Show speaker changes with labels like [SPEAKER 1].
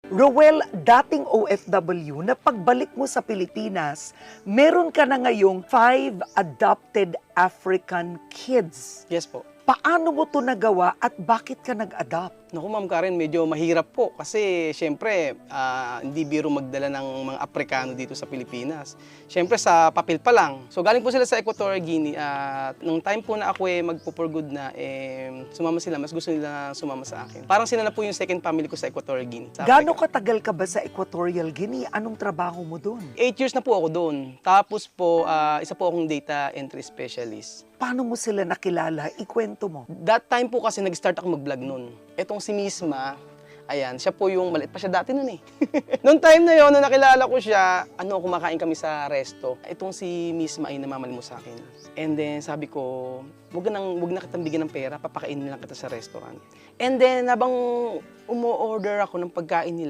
[SPEAKER 1] Roel, dating OFW, na pagbalik mo sa Pilipinas, meron ka na ngayong 5 adopted African kids.
[SPEAKER 2] Yes po.
[SPEAKER 1] Paano mo to nagawa at bakit ka nag-adopt?
[SPEAKER 2] Naku Ma'am Karen, medyo mahirap po kasi syempre hindi biro magdala ng mga Aprikano dito sa Pilipinas. Syempre sa papel pa lang. So galing po sila sa Equatorial Guinea at nung time po na ako magpo-for good na, sumama sila, mas gusto nila sumama sa akin. Parang sila na po yung second family ko sa Equatorial Guinea.
[SPEAKER 1] Gaano katagal ka ba sa Equatorial Guinea? Anong trabaho mo doon?
[SPEAKER 2] 8 years na po ako doon. Tapos po, isa po akong data entry specialist.
[SPEAKER 1] Paano mo sila nakilala? Ikwento mo.
[SPEAKER 2] That time po kasi nag-start ako mag-vlog noon. Etong si Misma, ayan, siya po yung maliit pa siya dati noon eh. Noong time na yon, nung nakilala ko siya, kumakain kami sa resto. Itong si Misma ay namamali mo sa akin. And then sabi ko, wag na kitang bigyan ng pera, papakainin lang kita sa restaurant. And then habang umo-order ako ng pagkain nila,